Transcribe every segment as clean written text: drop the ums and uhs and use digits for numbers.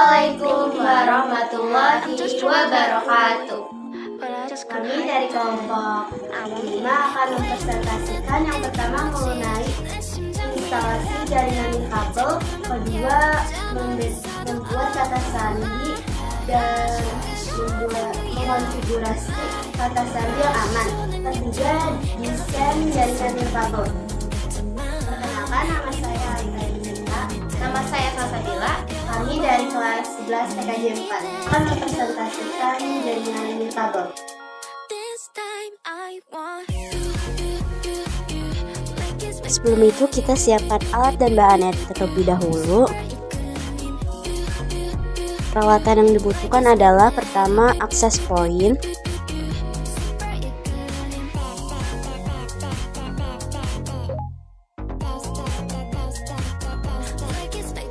Assalamualaikum warahmatullahi wabarakatuh. Kami dari kelompok 5 akan mempresentasikan yang pertama mengenai instalasi jaringan kabel, kedua membuat kata sandi dan mengonfigurasi kata sandi yang aman, ketiga desain jaringan kabel. Perkenalkan, nama saya Aika. Nama saya Salsabila. Kami dari kelas 11 TKJ 4 akan mempresentasikan jaringan kabel. Sebelum itu kita siapkan alat dan bahannya terlebih dahulu. Peralatan yang dibutuhkan adalah pertama akses point,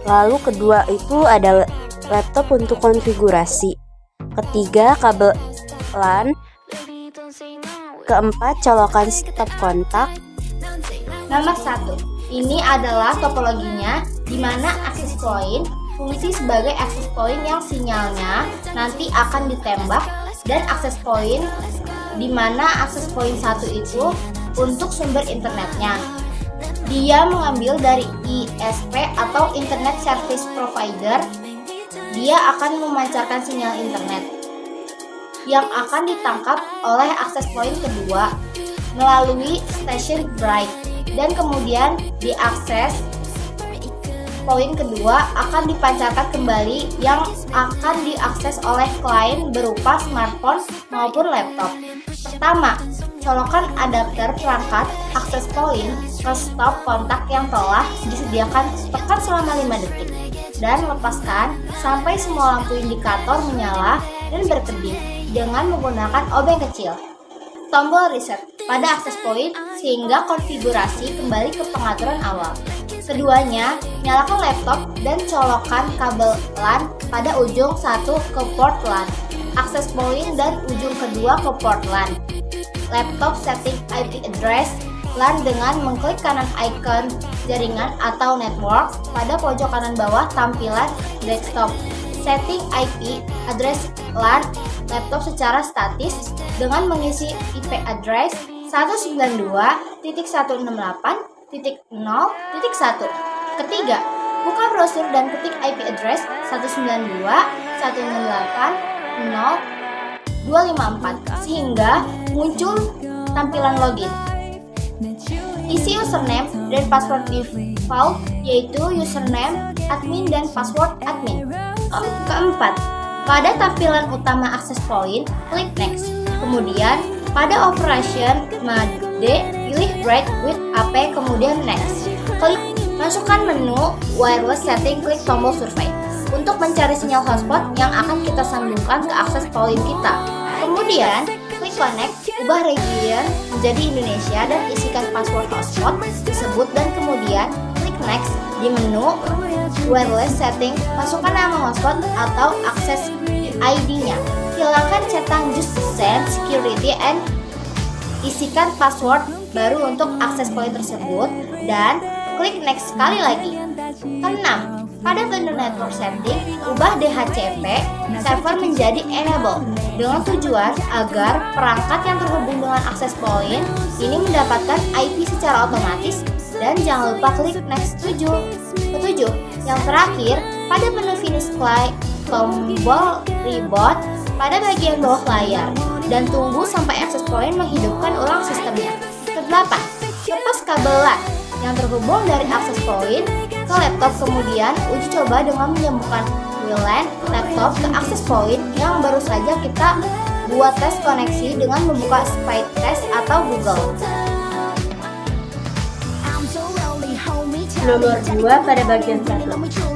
lalu kedua itu ada laptop untuk konfigurasi, ketiga kabel LAN, keempat colokan stop kontak. Nomor 1. Ini adalah topologinya di mana access point fungsi sebagai access point yang sinyalnya nanti akan ditembak, dan access point di mana access point 1 itu untuk sumber internetnya. Dia mengambil dari ISP atau Internet Service Provider. Dia akan memancarkan sinyal internet yang akan ditangkap oleh access point kedua melalui station bright, dan kemudian diakses point kedua akan dipancarkan kembali yang akan diakses oleh klien berupa smartphone maupun laptop. Pertama, colokan adapter perangkat access point ke stop kontak yang telah disediakan, tekan selama 5 detik dan lepaskan sampai semua lampu indikator menyala dan berkedip dengan menggunakan obeng kecil. Tombol reset pada access point sehingga konfigurasi kembali ke pengaturan awal. Keduanya, nyalakan laptop dan colokan kabel LAN pada ujung satu ke port LAN, access point dan ujung kedua ke port LAN. Laptop setting IP address LAN dengan mengklik kanan icon jaringan atau network pada pojok kanan bawah tampilan desktop. Setting IP address LAN laptop secara statis dengan mengisi IP address 192.168.0.1. Ketiga, buka browser dan ketik IP address 192.168.0.254 sehingga muncul tampilan login. Isi username dan password default, yaitu username admin dan password admin. Keempat, pada tampilan utama access point, klik next. Kemudian pada operation mode, pilih bright with AP, kemudian next. Klik masukkan menu wireless setting, klik tombol survei untuk mencari sinyal hotspot yang akan kita sambungkan ke access point kita. Kemudian klik connect, ubah region menjadi Indonesia dan isikan password hotspot tersebut, dan kemudian klik next. Di menu wireless setting, masukkan nama hotspot atau access ID-nya. Silakan centang just send security and isikan password baru untuk access point tersebut dan klik next sekali lagi. Keenam, pada vendor network setting, ubah DHCP server menjadi enable dengan tujuan agar perangkat yang terhubung dengan access point ini mendapatkan IP secara otomatis, dan jangan lupa klik next 7. Ketujuh, yang terakhir, pada menu finish, klik tombol reboot pada bagian bawah layar dan tunggu sampai access point menghidupkan ulang sistemnya. Kedelapan, lepas kabel LAN yang terhubung dari access point ke laptop, kemudian uji coba dengan menyambungkan WLAN laptop ke access point yang baru saja kita buat tes koneksi dengan membuka speed test atau Google. Nomor 2 pada bagian 1.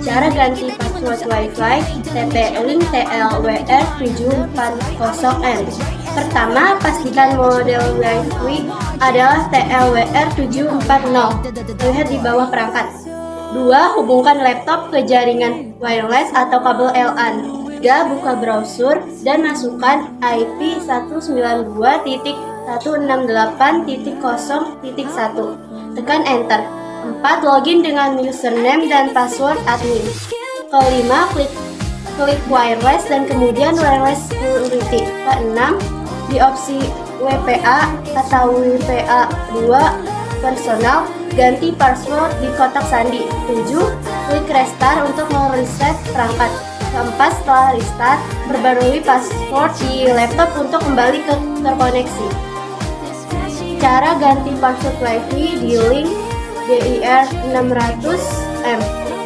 Cara ganti password Wi-Fi TP-Link TLWR740N. Pertama, pastikan model Wi-Fi adalah TLWR740. Lihat di bawah perangkat. 2. Hubungkan laptop ke jaringan wireless atau kabel LAN. 3. Buka browser dan masukkan IP 192.168.0.1. Tekan enter. 4. Login dengan username dan password admin. Kelima, klik klik wireless dan kemudian wireless security. Keenam, di opsi WPA atau WPA 2 personal, ganti password di kotak sandi. 7, klik restart untuk mereset perangkat. Keempat, setelah restart, perbarui password di laptop untuk kembali terkoneksi. Cara ganti password WiFi di link DIR600M.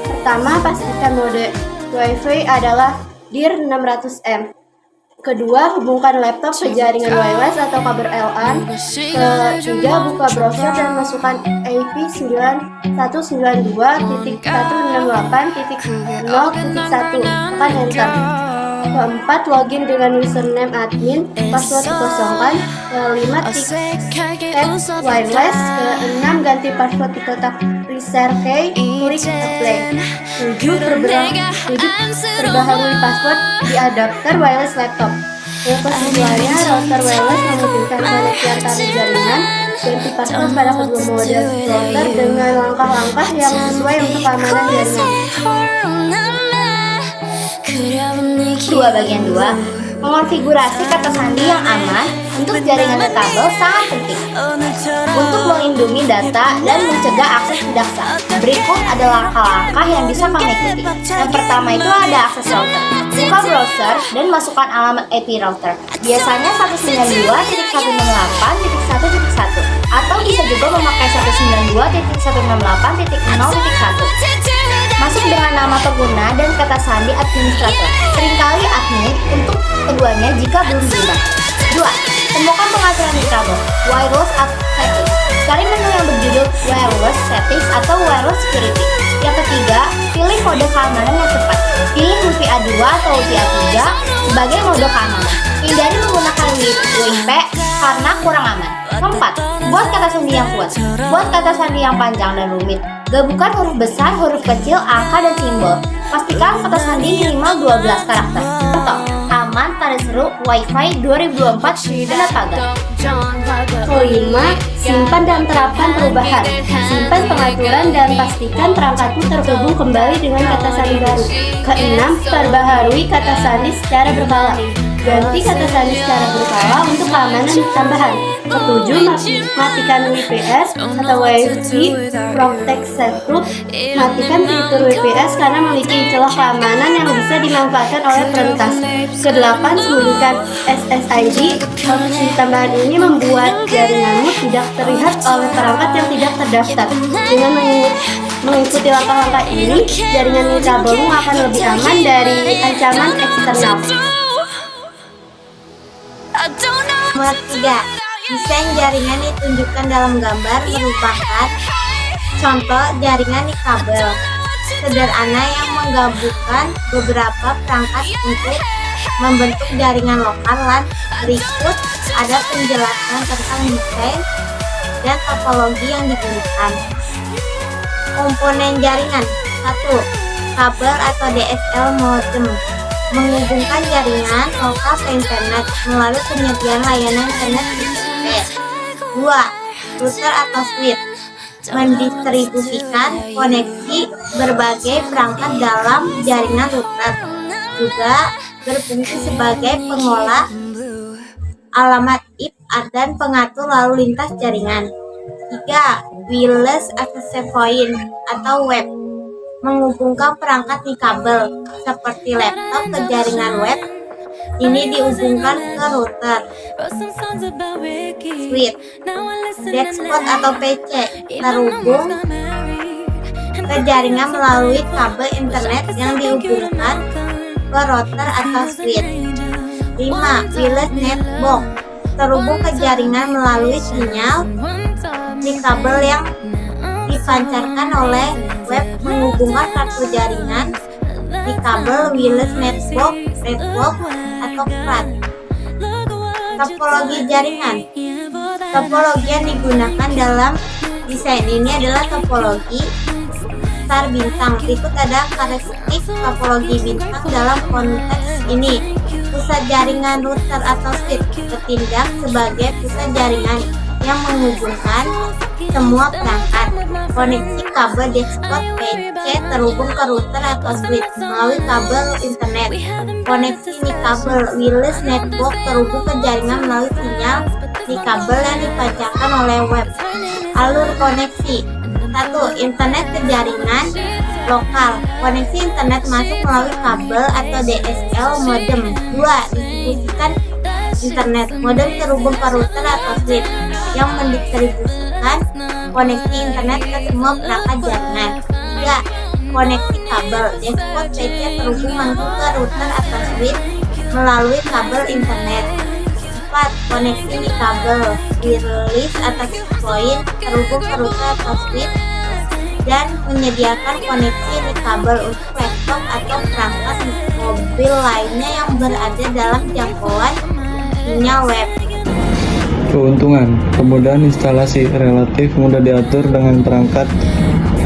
Pertama, pastikan mode WiFi adalah DIR600M. Kedua, hubungkan laptop ke jaringan wireless atau kabel LAN. Ketiga, buka browser dan masukkan IP 9192.168.0.1. Tekan enter. Keempat, login dengan username admin, password dikosongkan. Kelima, tab wireless. Keenam, ganti password di kotak reset key, klik apply. 7, perbaharui password di adapter wireless laptop. Yang kesemuanya, router wireless memungkinkan koneksi antar jaringan. Ganti password pada kedua model router dengan langkah-langkah yang sesuai untuk keamanan jaringan. 2 bagian 2. Mengonfigurasi kata sandi yang aman untuk jaringan kabel sangat penting untuk melindungi data dan mencegah akses tidak sah. Berikut ada langkah-langkah yang bisa kamu ikuti. Yang pertama itu ada akses router. Buka browser dan masukkan alamat IP router. Biasanya 192.168.1.1 atau bisa juga memakai 192.168.0.1. Masuk dengan nama pengguna dan kata sandi administrator. Seringkali admin untuk keduanya jika belum diubah. 2. Temukan pengaturan di kabel wireless settings. Cari menu yang berjudul wireless settings atau wireless security. Yang ketiga, pilih mode keamanan yang tepat. Pilih WPA 2 atau WPA 3 sebagai mode keamanan. Hindari menggunakan WIP karena kurang aman. Keempat, buat kata sandi yang kuat. Buat kata sandi yang panjang dan rumit. Gabungkan huruf besar, huruf kecil, angka, dan simbol. Pastikan kata sandi minimal 12 karakter. Contoh, aman pada seru Wi-Fi 2024 tanda pagar. Kelima, simpan dan terapkan perubahan. Simpan pengaturan dan pastikan perangkatmu terhubung kembali dengan kata sandi baru. Keenam, perbaharui kata sandi secara berkala. Ganti kata sandi secara berkala untuk keamanan tambahan. Ketujuh, matikan WPS atau Wi-Fi Protect Setup. Matikan fitur WPS karena memiliki celah keamanan yang bisa dimanfaatkan oleh peretas. Kedelapan, sembunyikan SSID. Opsi tambahan ini membuat jaringanmu tidak terlihat oleh perangkat yang tidak terdaftar. Dengan mengikuti langkah-langkah ini, jaringan kabelmu akan lebih aman dari ancaman eksternal. Nomor 3. Desain jaringan ditunjukkan dalam gambar merupakan contoh jaringan di kabel sederhana yang menggabungkan beberapa perangkat untuk membentuk jaringan lokal LAN. Berikut ada penjelasan tentang desain dan topologi yang digunakan. Komponen jaringan. 1. Kabel atau DSL modem menghubungkan jaringan lokal ke internet melalui penyediaan layanan internet TCP. 2. Router atau switch mendistribusikan koneksi berbagai perangkat dalam jaringan router, juga berfungsi sebagai pengolah alamat IP dan pengatur lalu lintas jaringan. 3. Wireless access point atau web menghubungkan perangkat di kabel seperti laptop ke jaringan web. Ini dihubungkan ke router. Switch desktop atau PC terhubung ke jaringan melalui kabel internet yang dihubungkan ke router atau switch. 5. Wireless netbox terhubung ke jaringan melalui sinyal di kabel yang dipancarkan oleh web menghubungkan kartu jaringan di kabel wireless netbox, redbox, atau FAT. Topologi jaringan. Topologi yang digunakan dalam desain ini adalah topologi star bintang. Berikut ada karakteristik topologi bintang dalam konteks ini. Pusat jaringan router atau switch bertindak sebagai pusat jaringan yang menghubungkan semua perangkat. Koneksi kabel desktop PC terhubung ke router atau switch melalui kabel internet. Koneksi nikabel wireless network terhubung ke jaringan melalui sinyal nikabel yang dipancarkan oleh web. Alur koneksi: 1. Internet ke jaringan lokal. Koneksi internet masuk melalui kabel atau DSL modem. 2. Distribusikan internet. Modem terhubung ke router atau switch yang mendistribusikan koneksi internet ke semua perangkat jaringan. 3. Koneksi kabel. Desktop PC terhubung langsung ke router atau switch melalui kabel internet. 4. Koneksi nikabel wireless atau point terhubung ke router atau switch dan menyediakan koneksi nikabel untuk laptop atau perangkat mobil lainnya yang berada dalam jangkauan sinyal web. Keuntungan: kemudahan instalasi, relatif mudah diatur dengan perangkat,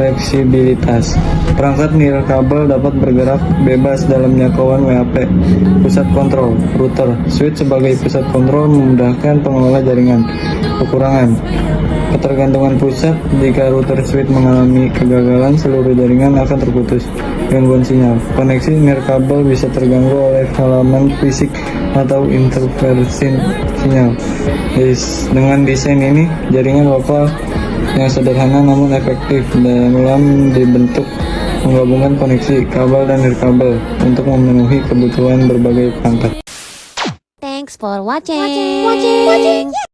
fleksibilitas. Perangkat nirkabel dapat bergerak bebas dalam jangkauan WAP. Pusat kontrol, router, switch sebagai pusat kontrol memudahkan pengelola jaringan. Kekurangan: ketergantungan pusat. Jika router switch mengalami kegagalan, seluruh jaringan akan terputus. Gangguan sinyal: koneksi nirkabel bisa terganggu oleh halaman fisik atau interferensi sinyal. Dengan desain ini, jaringan lokal yang sederhana namun efektif dalam dibentuk menggabungkan koneksi kabel dan nirkabel untuk memenuhi kebutuhan berbagai perangkat. Thanks for watching.